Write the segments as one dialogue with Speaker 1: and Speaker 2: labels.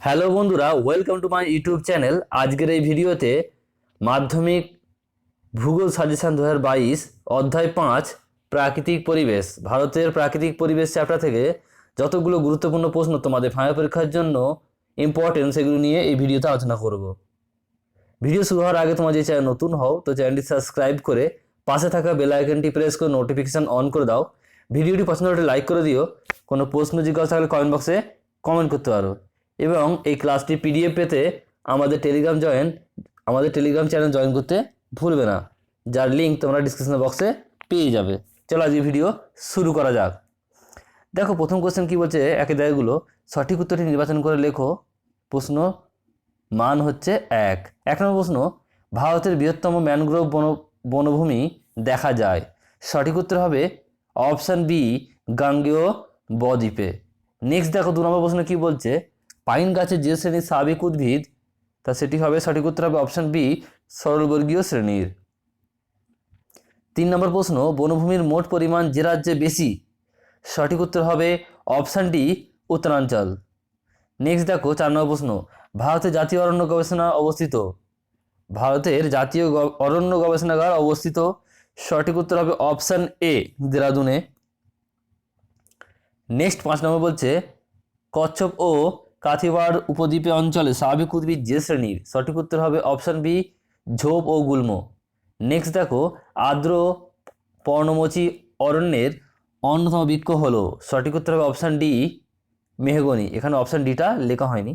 Speaker 1: Hello বন্ধুরা, welcome to my YouTube channel. আজকের এই ভিডিওতে মাধ্যমিক ভূগোল সাজেশন 2022 অধ্যায় 5 প্রাকৃতিক পরিবেশ, ভারতের প্রাকৃতিক পরিবেশ চ্যাপ্টার থেকে যতগুলো গুরুত্বপূর্ণ প্রশ্ন তোমাদের ফাইনাল পরীক্ষার জন্য ইম্পর্টেন্ট সেগুলো নিয়ে এই ভিডিওতে আলোচনা করব। ভিডিও শুরু হওয়ার আগে তোমার যে চ্যানেল নতুন হও তো চ্যানেলটি সাবস্ক্রাইব করে পাশে থাকা বেল আইকনটি প্রেস করে নোটিফিকেশান অন করে দাও। ভিডিওটি পছন্দ হলে লাইক করে দিও। কোনো প্রশ্ন জিজ্ঞাসা থাকলে কমেন্ট বক্সে কমেন্ট করতে পারো। এবং এই ক্লাসটি পিডিএফ পেতে আমাদের টেলিগ্রাম চ্যানেল জয়েন করতে ভুলবে না, যার লিঙ্ক তোমরা ডিসক্রিপশন বক্সে পেয়ে যাবে। চলো আজকে ভিডিও শুরু করা যাক। দেখো প্রথম কোশ্চেন কি বলছে, একের জায়গাগুলো সঠিক উত্তরটি নির্বাচন করে লেখো। প্রশ্ন মান হচ্ছে 1 নম্বর প্রশ্ন, ভারতের বৃহত্তম ম্যানগ্রোভ বনভূমি দেখা যায়। সঠিক উত্তর হবে অপশান বি, গাঙ্গেয় বদ্বীপে। নেক্সট দেখো 2 নম্বর প্রশ্ন কি বলছে, পাইন গাছের যে শ্রেণীর স্বাভাবিক উদ্ভিদ তা সেটি হবে, সঠিক উত্তর হবে অপশান বি, সরলবর্গীয় শ্রেণীর। 3 নম্বর প্রশ্ন, বনভূমির মোট পরিমাণ যে রাজ্যে বেশি। সঠিক উত্তর হবে অপশান ডি, উত্তরাঞ্চল। নেক্সট দেখো 4 নম্বর প্রশ্ন, ভারতের জাতীয় অরণ্য গবেষণা অবস্থিত। ভারতের জাতীয় অরণ্য গবেষণাগার অবস্থিত। সঠিক উত্তর হবে অপশান এ, দেরাদুনে। নেক্সট 5 নম্বর বলছে, কচ্ছপ ও কাথিয়াওয়াড় উপদ্বীপে অঞ্চলে স্বাভাবিক উদ্ভিদ যে শ্রেণীর। সঠিক উত্তর হবে অপশান বি, ঝোপ ও গুল্ম। নেক্সট দেখো, আর্দ্র পর্ণমোচী অরণ্যের অন্যতম বৃক্ষ হলো। সঠিক উত্তর হবে অপশান ডি, মেহগনি। এখানে অপশান ডিটা লেখা হয়নি,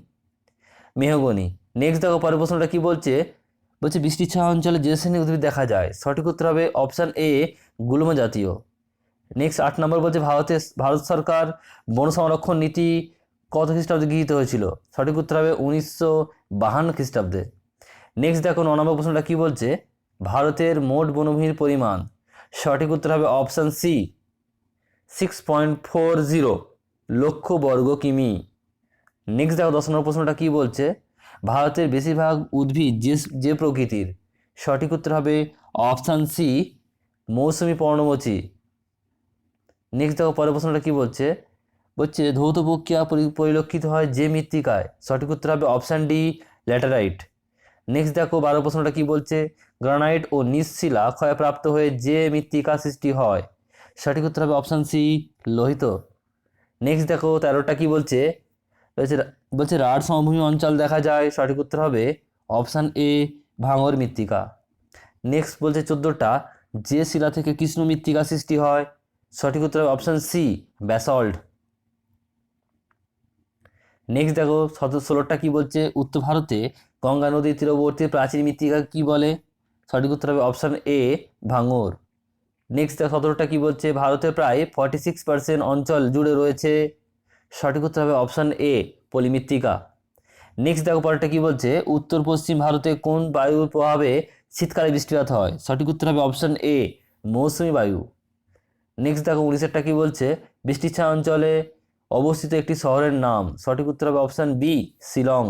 Speaker 1: মেহগনি। নেক্সট দেখো পরের প্রশ্নটা কি বলছে, বৃষ্টি ছায়া অঞ্চলে যে শ্রেণীর উদ্ভিদ দেখা যায়। সঠিক উত্তর হবে অপশান এ, গুল্ম জাতীয়। নেক্সট 8 নম্বর বলছে, ভারত সরকার বন সংরক্ষণ নীতি কত খ্রিস্টাব্দে গৃহীত হয়েছিল। সঠিক উত্তর হবে 1952 খ্রিস্টাব্দে। নেক্সট দেখো 9 নম্বর প্রশ্নটা কি বলছে, ভারতের মোট বনভূমির পরিমাণ। সঠিক উত্তর হবে অপশান সি, 6.40 লক্ষ বর্গ কিমি। নেক্সট দেখো 10 নম্বর প্রশ্নটা কি বলছে, ভারতের বেশিরভাগ উদ্ভিদ যে প্রকৃতির। সঠিক উত্তর হবে অপশান সি, মৌসুমি পর্ণমোচী। নেক্সট দেখো পরের প্রশ্নটা কি বলছে, ধৌত প্রক্রিয়া পরিলক্ষিত হয় যে মৃত্তিকায়। সঠিক উত্তর হবে অপশান ডি, ল্যাটেরাইট। নেক্সট দেখো 12 প্রশ্নটা কি বলছে, গ্রানাইট ও নিঃশিলা ক্ষয়প্রাপ্ত হয়ে যে মৃত্তিকা সৃষ্টি হয়। সঠিক উত্তর হবে অপশান সি, লোহিত। নেক্সট দেখো 13টা কি বলছে, বলছে রাঢ় সমভূমি অঞ্চল দেখা যায়। সঠিক উত্তর হবে অপশান এ, ভাঙর মৃত্তিকা। নেক্সট বলছে 14টা, যে শিলা থেকে কৃষ্ণ মৃত্তিকা সৃষ্টি হয়। সঠিক উত্তর হবে অপশান সি, ব্যাসল্ট। নেক্সট দেখো 16টা কি বলছে, উত্তর ভারতে গঙ্গা নদীর তীরবর্তী প্রাচীন মৃত্তিকা কি বলে। সঠিক উত্তর হবে অপশান এ, ভাঙর। নেক্সট দেখো 17টা কি বলছে, ভারতের প্রায় 46% অঞ্চল জুড়ে রয়েছে। সঠিক উত্তর হবে অপশান এ, পলিমৃত্তিকা। নেক্সট দেখো পরেরটা কি বলছে, উত্তর পশ্চিম ভারতে কোন বায়ুর প্রভাবে শীতকালে বৃষ্টিপাত হয়। সঠিক উত্তর হবে অপশান এ, মৌসুমি বায়ু। নেক্সট দেখো 19এরটা কি বলছে, বৃষ্টির ছায়া অঞ্চলে অবস্থিত একটি শহরের নাম। সঠিক উত্তর হবে অপশান বি, শিলং।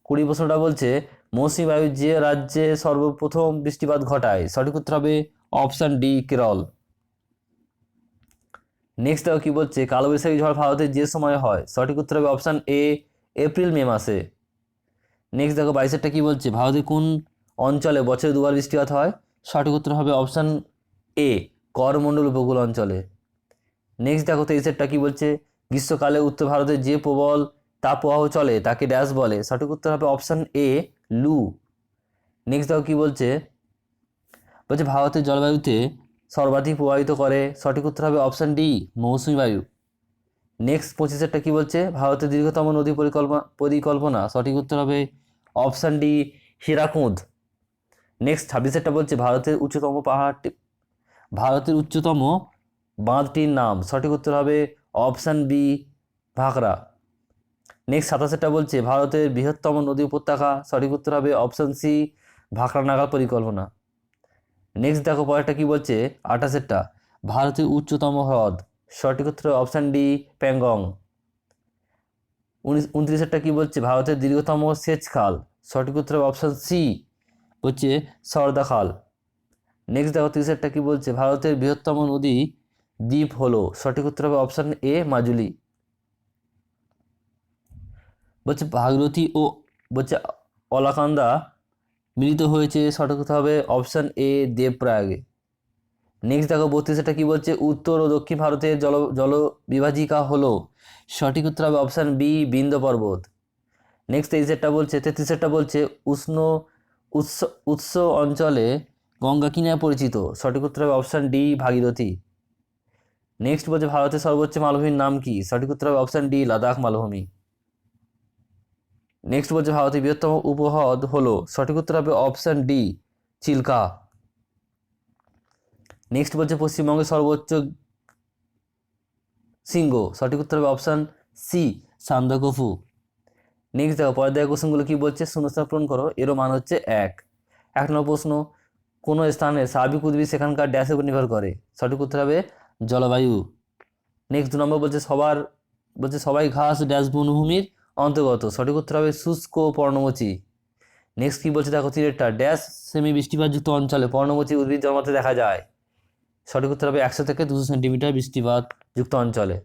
Speaker 1: 20 প্রশ্নটা বলছে, মৌসুমি বায়ু যে রাজ্যে সর্বপ্রথম বৃষ্টিপাত ঘটায়। সঠিক উত্তর হবে অপশান ডি, কেরল। নেক্সট দেখো কি বলছে, কালবৈশাখী ঝড় ভারতে যে সময় হয়। সঠিক উত্তর হবে অপশান এ, এপ্রিল মে মাসে। নেক্সট দেখো 22এরটা কি বলছে, ভারতের কোন অঞ্চলে বছরে দুবার বৃষ্টিপাত হয়। সঠিক উত্তর হবে অপশান এ, করমণ্ডল উপকূল অঞ্চলে। নেক্সট দেখো 23এরটা কি বলছে, গ্রীষ্মকালে উত্তর ভারতে যে প্রবল তাপপ্রবাহ চলে তাকে ড্যাশ বলে। সঠিক উত্তর হবে অপশান এ, লু। নেক্সট দেখো কি বলছে, ভারতের জলবায়ুতে সর্বাধিক প্রভাবিত করে। সঠিক উত্তর হবে অপশান ডি, মৌসুমি বায়ু। নেক্সট 25এরটা কি বলছে, ভারতের দীর্ঘতম নদী পরিকল্পনা। সঠিক উত্তর হবে অপশান ডি, হীরাকুঁদ। নেক্সট 26এরটা বলছে, ভারতের উচ্চতম বাঁধটির নাম। সঠিক উত্তর হবে অপশান বি, ভাখরা। নেক্সট 27এরটা বলছে, ভারতের বৃহত্তম নদী উপত্যকা। সঠিক উত্তর হবে অপশান সি, ভাখরা নাগাল পরিকল্পনা। নেক্সট দেখো পরেরটা কি বলছে, 28এরটা, ভারতের উচ্চতম হ্রদ। সঠিক উত্তর অপশান ডি, প্যাংগং। 29এরটা কি বলছে, ভারতের দীর্ঘতম সেচ খাল। সঠিক উত্তর অপশান সি, সরদা খাল। নেক্সট দেখো 30এরটা কি বলছে, ভারতের বৃহত্তম নদী দ্বীপ হলো। সঠিক উত্তর হবে অপশান এ, মাজুলি। বলছে ভাগীরথী ও বলছে অলকানন্দা মিলিত হয়েছে, সঠিক উত্তর হবে অপশান এ দেবপ্রয়াগে। নেক্সট দেখো 32 কি বলছে, উত্তর ও দক্ষিণ ভারতের জল বিভাজিকা হলো, সঠিক উত্তর হবে অপশান বি বিন্ধ্য পর্বত। নেক্সট 33 বলছে 33 বলছে উষ্ণ উৎস উৎস অঞ্চলে গঙ্গা কি নামে পরিচিত, সঠিক উত্তর হবে অপশান ডি ভাগীরথী। নেক্সট বলছে ভারতের সর্বোচ্চ মালভূমির নাম কি, সঠিক উত্তর হবে অপশান ডি লাদাখ মালভূমি। নেক্সট বলছে ভারতের বৃহত্তম উপহ্রদ হলো, সঠিক উত্তর হবে অপশান ডি চিল্কা। নেক্সট বলছে পশ্চিমবঙ্গের সর্বোচ্চ শৃঙ্গ, সঠিক উত্তর হবে অপশান সি সান্দাকফু। নেক্সট দেখো পরের দেওয়া কোশ্চেনগুলো কি বলছে, শূন্যস্থান পূরণ করো, এরও মান হচ্ছে 1 নম্বর প্রশ্ন, কোনো স্থানের স্বাভাবিক উদ্ভিদ সেখানকার ড্যাশের উপর নির্ভর করে, সঠিক উত্তর হবে জলবায়ু। নেক্সট 2 নম্বর বলছে সবাই ঘাস ড্যাশ বনভূমির অন্তর্গত, সঠিক উত্তর হবে শুষ্ক পর্ণমোচী। নেক্সট কি বলছে দেখো 3টা ড্যাশ সেমি বৃষ্টিপাতযুক্ত অঞ্চলে পর্ণমোচী উদ্ভিদ জন্মাতে দেখা যায়, সঠিক উত্তর হবে 100 থেকে 200 সেন্টিমিটার বৃষ্টিপাত যুক্ত অঞ্চলে।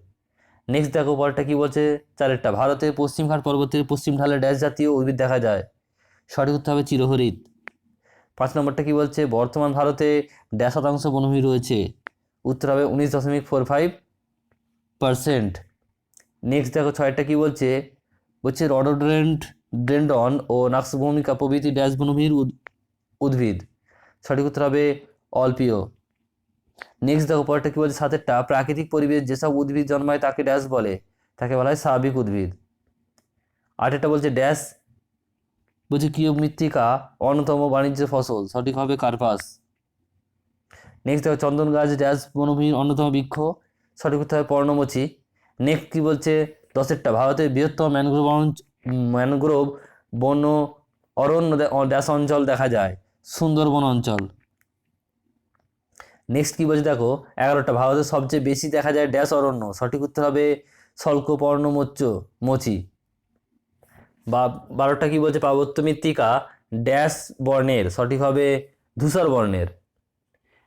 Speaker 1: নেক্সট দেখো পরেরটা কি বলছে 4টা ভারতের পশ্চিমঘাট পর্বতের পশ্চিম ঢালে ড্যাশ জাতীয় উদ্ভিদ দেখা যায়, সঠিক উত্তর হবে চিরহরিৎ। 5 নম্বরটা কি বলছে বর্তমান ভারতে ড্যাশ শতাংশ বনভূমি রয়েছে, উত্তর হবে 19.45%। নেক্সট দেখো 6টা কি বলছে রডোডেন্ড্রন ও নাক্সভূমিকা প্রভৃতি ড্যাশ বনভূমির উদ্ভিদ, সঠিক উত্তর হবে অল্পীয়। নেক্সট দেখো পরেরটা কি বলছে 7টা প্রাকৃতিক পরিবেশ যেসব উদ্ভিদ জন্মায় তাকে ড্যাশ বলে, তাকে বলা হয় স্বাভাবিক উদ্ভিদ। 8টা বলছে ড্যাশ কিউব মৃত্তিকা অন্যতম বাণিজ্য ফসল, সঠিক হবে কার্পাস। নেক্সট দেখো চন্দন গাছ ড্যাশ বনভূমির অন্যতম বৃক্ষ, সঠিক উত্তর হবে পর্ণমোচী। নেক্সট কি বলছে 10টা ভারতের বৃহত্তম ম্যানগ্রোভ বন অরণ্য ড্যাশ অঞ্চল দেখা যায়, সুন্দরবন অঞ্চল। নেক্সট কি বলছে দেখো 11টা ভারতের সবচেয়ে বেশি দেখা যায় ড্যাশ অরণ্য, সঠিক উত্তর হবে স্বল্পপর্ণমোচী। বা 12টা কি বলছে পার্বত্য মৃত্তিকা ড্যাশ বর্ণের, সঠিক হবে ধূসর বর্ণের।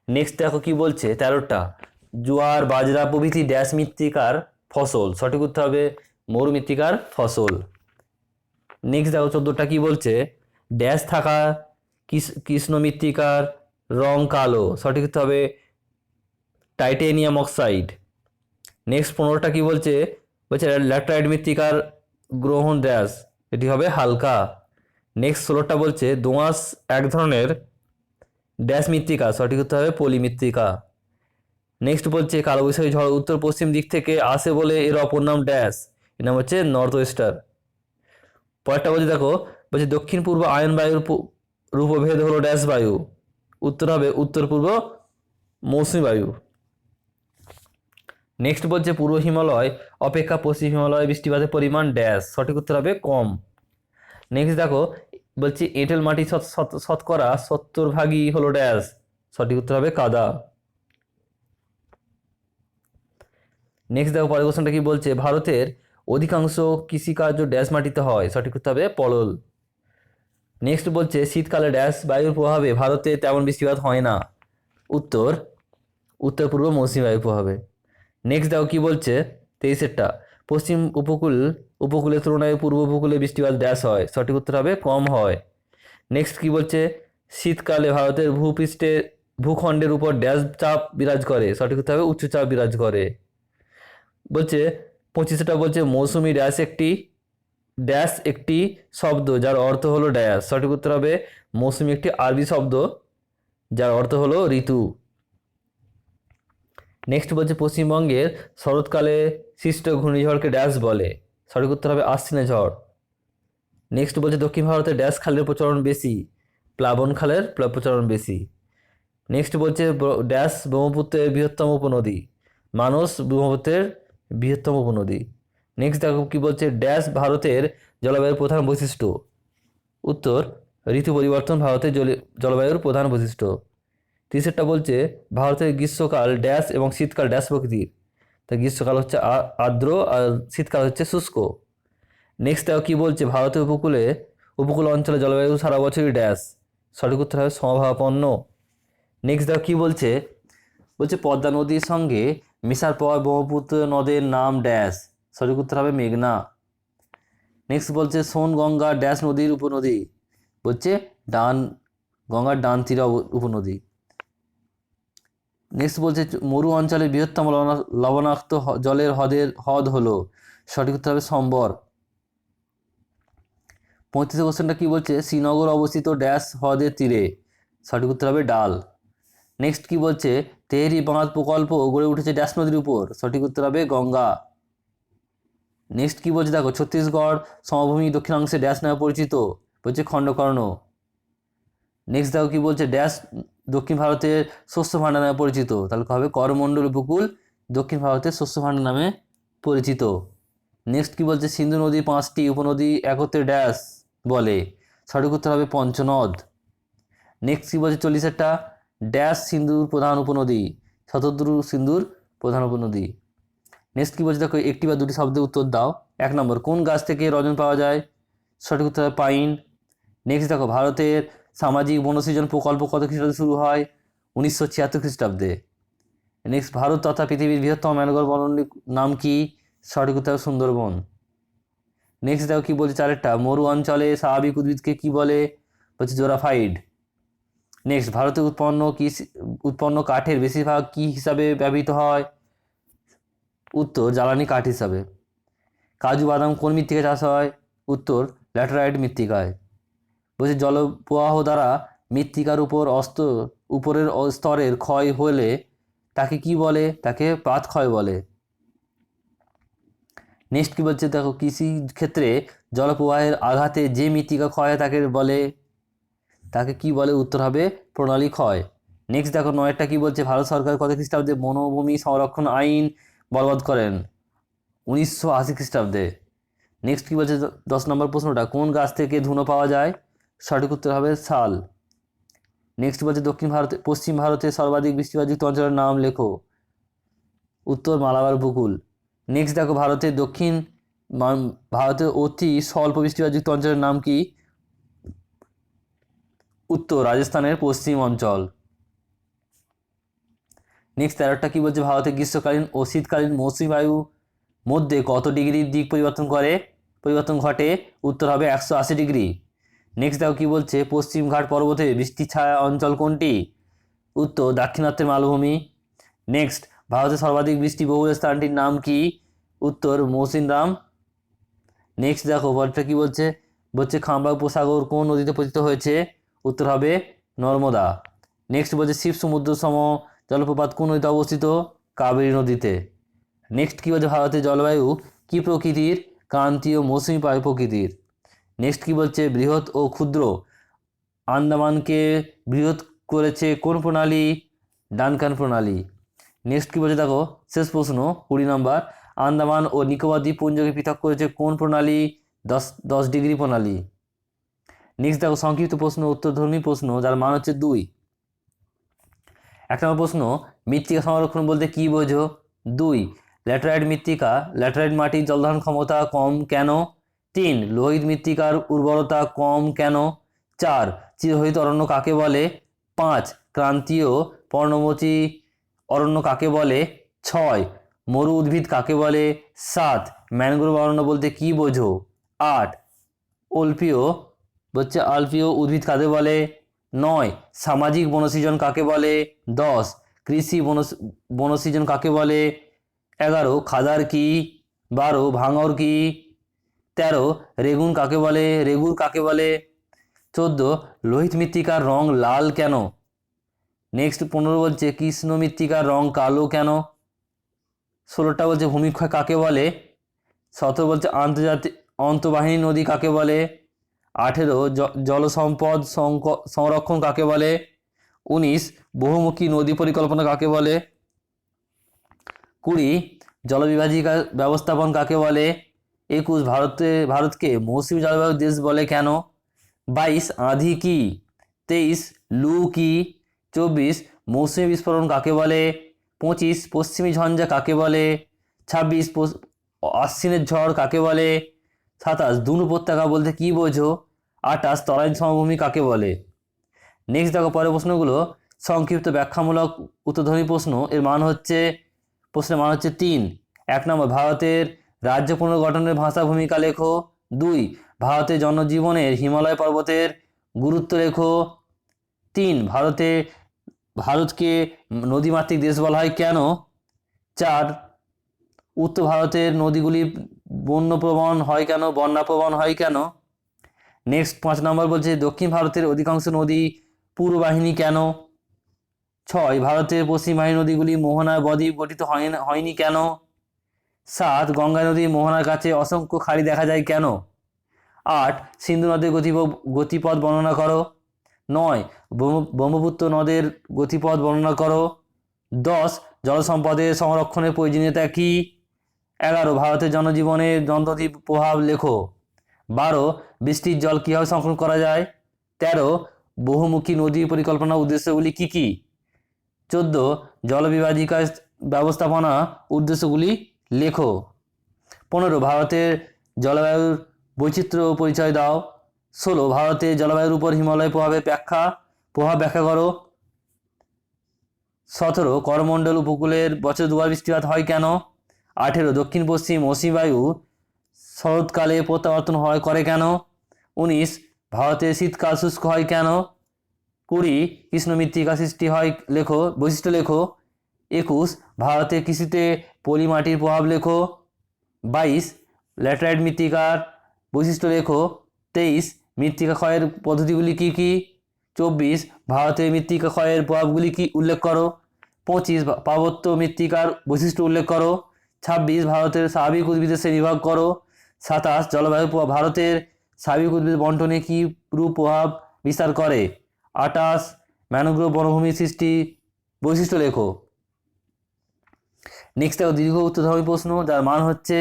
Speaker 1: নেক্সট দেখো কি বলছে 13টা জোয়ার বাজরা প্রভৃতি ড্যাশ মৃত্তিকার ফসল, সঠিক উত্তর হবে মরুমৃত্তিকার ফসল। নেক্সট দেখো 14টা কি বলছে ড্যাশ থাকা কৃষ্ণ মৃত্তিকার রং কালো, সঠিক উত্তর হবে টাইটেনিয়াম অক্সাইড। নেক্সট 15টা কি বলছে ল্যাটেরাইট মৃত্তিকার গ্রহণ ড্যাশ, এটি হবে হালকা। নেক্সট 16টা বলছে দোআঁশ এক ধরনের ড্যাশ মৃত্তিকা, সঠিক উত্তর হবে পলি মৃত্তিকা। নেক্সট বলছে কালবৈশাখী ঝড় উত্তর পশ্চিম দিক থেকে আসে বলে এর অপর নাম ড্যাশ, এর নাম হচ্ছে নর্থ ওয়েস্টার। পরেরটা বলছে দক্ষিণ পূর্ব আয়ন বায়ুর রূপভেদ হলো ড্যাশ বায়ু, উত্তর হবে উত্তর পূর্ব মৌসুমী বায়ু। নেক্সট বলছে পূর্ব হিমালয় অপেক্ষা পশ্চিম হিমালয় বৃষ্টিপাতের পরিমাণ ড্যাশ, সঠিক উত্তর হবে কম। নেক্সট দেখো বলছি এঁটেল মাটি শতকরা 70% হলো ড্যাশ, সঠিক উত্তর হবে কাদা। নেক্সট দেখো পরের কোশ্চেনটা কি বলছে ভারতের অধিকাংশ কৃষিকার্য ড্যাশ মাটিতে হয়, সঠিক উত্তর হবে পলল। নেক্সট বলছে শীতকালে ড্যাশ বায়ুর প্রভাবে ভারতে তেমন বৃষ্টিপাত হয় না, উত্তর পূর্ব মৌসুমী বায়ুর প্রভাবে। নেক্সট দেখো কি বলছে 23টা পশ্চিম উপকূলের তুলনায় পূর্ব উপকূলে বৃষ্টিপাত ড্যাশ হয়, সঠিক উত্তর হবে কম হয়। নেক্সট কি বলছে শীতকালে ভারতের ভূখণ্ডের উপর ড্যাশ চাপ বিরাজ করে, সঠিক উত্তর হবে উচ্চচাপ বিরাজ করে। বলছে 25টা বলছে মৌসুমী ড্যাশ একটি শব্দ যার অর্থ হলো ড্যাশ, সঠিক উত্তর হবে মৌসুমী একটি আরবি শব্দ যার অর্থ হলো ঋতু। নেক্সট বলছে পশ্চিমবঙ্গের শরৎকালে সৃষ্ট ঘূর্ণিঝড়কে ড্যাশ বলে, সঠিক উত্তর হবে আশ্বিনে ঝড়। নেক্সট বলছে দক্ষিণ ভারতে ড্যাশ খালের প্রচলন বেশি, প্লাবন খালের প্রচলন বেশি। নেক্সট বলছে ড্যাশ ব্রহ্মপুত্রের বৃহত্তম উপনদী, মানস ব্রহ্মপুত্রের বৃহত্তম উপনদী। নেক্সট দেখো কি বলছে ড্যাশ ভারতের জলবায়ুর প্রধান বৈশিষ্ট্য, উত্তর ঋতু পরিবর্তন ভারতের জলবায়ুর প্রধান বৈশিষ্ট্য। 30টা বলছে ভারতের গ্রীষ্মকাল ড্যাশ এবং শীতকাল ড্যাশ প্রকৃতির, তাই গ্রীষ্মকাল হচ্ছে আর্দ্র আর শীতকাল হচ্ছে শুষ্ক। নেক্সট দেখো কি বলছে ভারতের উপকূল অঞ্চলে জলবায়ু সারা বছরই ড্যাশ, সঠিক উত্তর হবে সমভাবাপন্ন। নেক্সট দেখো কি বলছে পদ্মা নদীর সঙ্গে মেশার পর ব্রহ্মপুত্র নদের নাম ড্যাশ, সঠিক উত্তর হবে মেঘনা। নেক্সট বলছে সোন গঙ্গা ড্যাশ নদীর উপনদী, বলছে গঙ্গার ডান তীরে উপনদী। নেক্সট বলছে মরু অঞ্চলের বৃহত্তম লবণাক্ত জলের হ্রদ হলো, সঠিক উত্তর হবে সম্বর। 35 কোশ্চেনটা কি বলছে, শ্রীনগর অবস্থিত ড্যাশ হ্রদের তীরে, সঠিক উত্তর হবে ডাল। নেক্সট কি বলছে, তেহরি বাঁধ প্রকল্প গড়ে উঠেছে ড্যাশ নদীর উপর, সঠিক উত্তর হবে গঙ্গা। নেক্সট কি বলছে দেখো, ছত্তিশগড় সমভূমি দক্ষিণাংশে ড্যাশ নামে পরিচিত, বলছে খণ্ডকর্ণ। নেক্সট দেখো কি বলছে, ড্যাশ দক্ষিণ ভারতের শস্য ভাণ্ডার নামে পরিচিত, তাহলে হবে করমণ্ডল উপকূল দক্ষিণ ভারতের শস্য ভাণ্ডার নামে পরিচিত। নেক্সট কি বলছে, সিন্ধু নদী 5টি উপনদী একত্রে ড্যাশ বলে, সঠিক উত্তর হবে পঞ্চনদ। নেক্সট কি বলছে 40টা, ড্যাশ সিন্ধুর প্রধান উপনদী, শতদ্রু সিন্ধুর প্রধান উপনদী। নেক্সট কি বলছে দেখো, একটি বা দুটি শব্দের উত্তর দাও। 1 নম্বর, কোন গাছ থেকে রজন পাওয়া যায়, সঠিক উত্তর হবে পাইন। নেক্সট দেখো, ভারতের সামাজিক বনসৃজন প্রকল্প কত খ্রিস্টাব্দে শুরু হয়, 1976 খ্রিস্টাব্দে। নেক্সট, ভারত তথা পৃথিবীর বৃহত্তম ম্যানগ্রোভ অরণ্যের নাম কি, সঠিক উত্তর হবে সুন্দরবন। নেক্সট দেখো কি বলছে 4টা, মরু অঞ্চলে স্বাভাবিক উদ্ভিদকে কি বলে, বলছে জোরাফাইড। নেক্সট, ভারতে উৎপন্ন কাঠের বেশিরভাগ কি হিসাবে ব্যবহৃত হয়, উত্তর জ্বালানি কাঠ হিসাবে। কাজু বাদাম কোন মৃত্তিকায় চাষ হয়, উত্তর ল্যাটেরাইট মৃত্তিকায়। বলছে জলপ্রবাহ দ্বারা মৃত্তিকার উপরের স্তরের ক্ষয় হলে তাকে কি বলে, তাকে পাতক্ষয় বলে। নেক্সট কি বলছে দেখো, কৃষি ক্ষেত্রে জলপ্রবাহের আঘাতে যে মৃত্তিকা ক্ষয় হয় তাকে কি বলে, উত্তর হবে প্রণালী ক্ষয়। নেক্সট দেখো 9টা কি বলছে, ভারত সরকার কত খ্রিস্টাব্দে বনভূমি সংরক্ষণ আইন বলবৎ করেন, 1980 খ্রিস্টাব্দে। নেক্সট কি বলছে 10 নম্বর প্রশ্নটা, কোন গাছ থেকে ধুনো পাওয়া যায়, সঠিক উত্তর হবে শাল। নেক্সট বলছে পশ্চিম ভারতে সর্বাধিক বৃষ্টিপাতযুক্ত অঞ্চলের নাম লেখো, উত্তর মালাবার উপকূল। নেক্সট দেখো, ভারতের অতি স্বল্প বৃষ্টিপাতযুক্ত অঞ্চলের নাম কি, উত্তর রাজস্থানের পশ্চিম অঞ্চল। নেক্সট 13টা কি বলছে, ভারতে গ্রীষ্মকালীন ও শীতকালীন মৌসুমী বায়ু মধ্যে কত ডিগ্রি দিক পরিবর্তন ঘটে, উত্তর হবে 180 ডিগ্রি। নেক্সট দেখো কি বলছে, পশ্চিম ঘাট পর্বতে বৃষ্টি ছায়া অঞ্চল কোনটি, উত্তর দাক্ষিণাত্যের মালভূমি। নেক্সট, ভারতের সর্বাধিক বৃষ্টিবহুল স্থানটির নাম কি, উত্তর মৌসিনরাম। নেক্সট দেখো পরটা কি বলছে খাম্বা উপসাগর কোন নদীতে পতিত হয়েছে, উত্তর হবে নর্মদা। নেক্সট বলছে শিব সমুদ্র সম জলপ্রপাত কোন নদীতে অবস্থিত, কাবেরী নদীতে। নেক্সট কি বলছে, ভারতের জলবায়ু কি প্রকৃতির, ক্রান্তীয় মৌসুমী বায়ু প্রকৃতির। নেক্সট কি বলছে, বৃহৎ ও ক্ষুদ্র আন্দামানকে বৃহৎ করেছে কোন প্রণালী, ডানকান প্রণালী। নেক্সট কি বলছে দেখো, শেষ প্রশ্ন 20 নম্বর, আন্দামান ও নিকোবর দ্বীপপুঞ্জকে পৃথক করেছে কোন প্রণালী, 10 ডিগ্রি প্রণালী। নেক্সট দেখো সংক্ষিপ্ত প্রশ্ন, উত্তরধর্মী প্রশ্ন, যার মান হচ্ছে 2। 1 নম্বর প্রশ্ন, মৃত্তিকা সংরক্ষণ বলতে কি বোঝো, 2 ল্যাটেরাইট মৃত্তিকা, ল্যাটেরাইট মাটির জলধারণ ক্ষমতা কম কেন, 3 লোহিত মৃত্তিকার উর্বরতা কম কেন, 4 চিরহরিত অরণ্য কাকে বলে, 5 ক্রান্তীয় পর্ণমোচী অরণ্য কাকে বলে, 6 মরু উদ্ভিদ কাকে বলে, 7 ম্যানগ্রোভ অরণ্য বলতে কি বোঝো, 8 আলপিয় উদ্ভিদ কাকে বলে, 9 সামাজিক বনসৃজন কাকে বলে, 10 কৃষি বনসৃজন কাকে বলে, 11 খাদার কি, 12 ভাঙর কি, 13 রেগুন কাকে বলে, রেগুর কাকে বলে, 14 লোহিত মৃত্তিকার রং লাল কেন। নেক্সট 15 বলছে কৃষ্ণ মৃত্তিকার রং কালো কেন। 16টা বলছে ভূমিক্ষয় কাকে বলে। 17 বলছে আন্তঃবাহিনী নদী কাকে বলে। 18 জলসম্পদ সংরক্ষণ কাকে বলে। 19 বহুমুখী নদী পরিকল্পনা কাকে বলে। 20 জলবিভাজিকা ব্যবস্থাপন কাকে বলে। 21 ভারতকে মৌসুমী জলবায়ু দেশ বলে কেন। 22 আঁধি কি। 23 লু কি। 24 মৌসুমী বিস্ফোরণ কাকে বলে। 25 পশ্চিমী ঝঞ্ঝা কাকে বলে। 26 আশ্বিনের ঝড় কাকে বলে। 27 দুন উপত্যকা বলতে কি বোঝো। 28 তরাইন সমভূমি কাকে বলে। নেক্সট দেখো পরের প্রশ্নগুলো সংক্ষিপ্ত ব্যাখ্যামূলক উত্তরধ্বনি প্রশ্ন। এর মান হচ্ছে প্রশ্নের মান হচ্ছে 3। 1 নম্বর ভারতের রাজ্য পুনর্গঠনের ভাষা ভূমিকা লেখো। 2 ভারতের জনজীবনের হিমালয় পর্বতের গুরুত্ব লেখো। 3 ভারতকে নদীমাতৃক দেশ বলা হয় কেন? 4 উত্তর ভারতের নদীগুলি বন্যপ্রবণ হয় কেন, বন্যাপ্রবণ হয় কেন? নেক্সট 5 নম্বর বলছে দক্ষিণ ভারতের অধিকাংশ নদী পূর্ব বাহিনী কেন? 6 ভারতের পশ্চিম বাহিনী নদীগুলি মোহনা বদ্বীপ গঠিত হয়নি কেন? 7 গঙ্গা নদীর মোহনার কাছে অসংখ্য খাড়ি দেখা যায় কেন? 8 সিন্ধু নদের গতিপথ বর্ণনা করো। 9 ব্রহ্মপুত্র নদের গতিপথ বর্ণনা করো। 10 জল সম্পদের সংরক্ষণের প্রয়োজনীয়তা কী? 11 ভারতের জনজীবনে নদীর প্রভাব লেখো। 12 বৃষ্টির জল কীভাবে সংরক্ষণ করা যায়? 13 বহুমুখী নদী পরিকল্পনার উদ্দেশ্যগুলি কী কী? 14 জলবিভাজিকা ব্যবস্থাপনা উদ্দেশ্যগুলি লেখো। 15 ভারতের জলবায়ুর বৈচিত্র্য পরিচয় দাও। 16 ভারতের জলবায়ুর উপর হিমালয় প্রভাব ব্যাখ্যা করো। 17 করমণ্ডল উপকূলের বছরে 2বার বৃষ্টিপাত হয় কেন? 18 দক্ষিণ পশ্চিম মৌসুমী বায়ু শরৎকালে প্রত্যাবর্তন করে কেন? 19 ভারতের শীতকাল শুষ্ক হয় কেন? 20 কৃষ্ণ মৃত্তিকা সৃষ্টি হয় বৈশিষ্ট্য লেখো। 21 ভারতের কৃষিতে পলি মাটির প্রভাব লেখো। 22 ল্যাটেরাইট মৃত্তিকার বৈশিষ্ট্য লেখো। 23 মৃত্তিকা ক্ষয়ের পদ্ধতিগুলি কী কী? 24 ভারতের মৃত্তিকা ক্ষয়ের প্রভাবগুলি কি উল্লেখ করো। 25 পার্বত্য মৃত্তিকার বৈশিষ্ট্য উল্লেখ করো। 26 ভারতের স্বাভাবিক উদ্ভিদের শ্রেণীবিভাগ করো। 27 জলবায়ু ভারতের স্বাভাবিক উদ্ভিদ বন্টনে কী রূপ প্রভাব বিস্তার করে। 28 ম্যানগ্রোভ বনভূমির সৃষ্টি বৈশিষ্ট্য লেখো। নেক্সট দীর্ঘ উত্তরধর্মী প্রশ্ন, যার মান হচ্ছে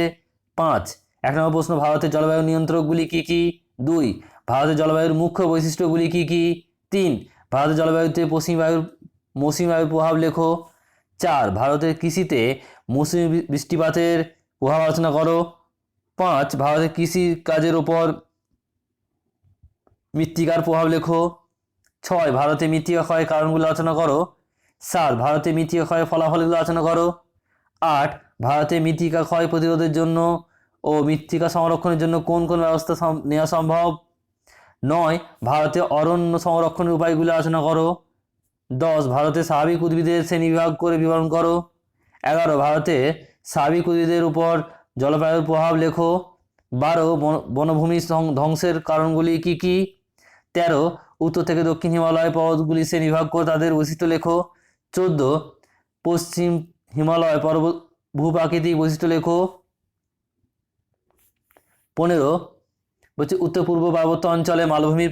Speaker 1: 5। 1 নম্বর প্রশ্ন ভারতের জলবায়ু নিয়ন্ত্রকগুলি কী কী? 2 ভারতের জলবায়ুর মুখ্য বৈশিষ্ট্যগুলি কী কী? 3 ভারতের জলবায়ুতে মৌসুমী বায়ুর প্রভাব লেখো। 4 ভারতের কৃষিতে মৌসুমী বৃষ্টিপাতের প্রভাব আলোচনা করো। 5 ভারতের কৃষি কাজের ওপর মৃত্তিকার প্রভাব লেখো। 6 ভারতে মৃত্তিকা ক্ষয়ের কারণগুলো আলোচনা করো। 7 ভারতে মৃত্তিকা ক্ষয়ের ফলাফলগুলো আলোচনা করো। 8 ভারতে মৃত্তিকা ক্ষয় প্রতিরোধের জন্য ও মৃত্তিকা সংরক্ষণের জন্য কোন কোন ব্যবস্থা নেওয়া সম্ভব। 9 ভারতে অরণ্য সংরক্ষণের উপায়গুলো আলোচনা করো। 10 ভারতে স্বাভাবিক উদ্ভিদের শ্রেণীবিভাগ করে বিবরণ করো। 11 ভারতে স্বাভাবিক উদ্ভিদের উপর জলবায়ুর প্রভাব লেখো। 12 বনভূমি ধ্বংসের কারণগুলি কী কী। 13 উত্তর থেকে দক্ষিণ হিমালয় পর্বতগুলি শ্রেণীবিভাগ করে তাদের বৈশিষ্ট্য লেখো। 14 পশ্চিম হিমালয় পর্বত ভূপ্রাকৃতিক বৈশিষ্ট্য লেখো। 15 বলছে উত্তর পূর্ব পার্বত্য অঞ্চলে মালভূমির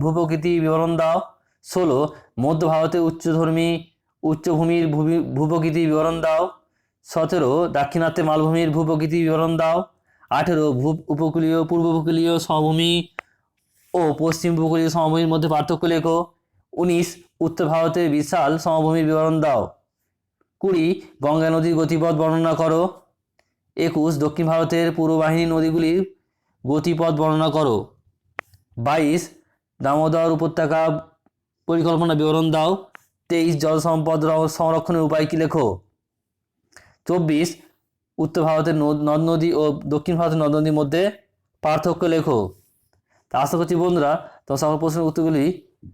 Speaker 1: ভূপ্রকৃতি বিবরণ দাও। 16 মধ্য ভারতের উচ্চভূমির ভূপ্রকৃতি বিবরণ দাও। 17 দাক্ষিণাত্যে মালভূমির ভূপ্রকৃতি বিবরণ দাও। 18 পূর্ব উপকূলীয় সমভূমি ও পশ্চিম উপকূলীয় সমভূমির মধ্যে পার্থক্য লেখো। 19 উত্তর ভারতের বিশাল সমভূমির বিবরণ দাও। 20 গঙ্গা নদীর গতিপথ বর্ণনা করো। 21 দক্ষিণ ভারতের পূর্ব বাহিনী নদীগুলির গতিপথ বর্ণনা করো। 22 দামোদর উপত্যকা পরিকল্পনা বিবরণ দাও। 23 জল সম্পদ সংরক্ষণের উপায় কি লেখো। 24 উত্তর ভারতের নদ নদী ও দক্ষিণ ভারতের নদ নদীর মধ্যে পার্থক্য লেখো। তা আশা করছি বন্ধুরা তোমার সকল প্রশ্নের উত্তরগুলি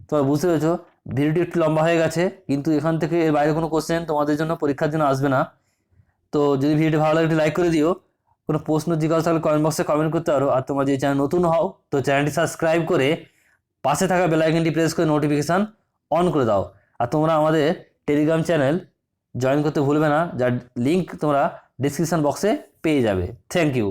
Speaker 1: তোমরা বুঝতে পেরেছো। ভিডিওটি একটু লম্বা হয়ে গেছে, কিন্তু এখান থেকে এর বাইরে কোনো কোশ্চেন তোমাদের জন্য পরীক্ষার জন্য আসবে না। তো যদি ভিডিওটি ভালো লাগে একটু লাইক করে দিও। কোনো প্রশ্ন জিজ্ঞাসা থাকলে কমেন্ট বক্সে কমেন্ট করতে পারো। আর তোমরা যদি চ্যানেল নতুন হও তো চ্যানেলটি সাবস্ক্রাইব করে পাশে থাকা বেল আইকনটি প্রেস করে নোটিফিকেশান অন করে দাও। আর তোমরা আমাদের টেলিগ্রাম চ্যানেল জয়েন করতে ভুলবে না, যার লিঙ্ক তোমরা ডিসক্রিপশান বক্সে পেয়ে যাবে। Thank you.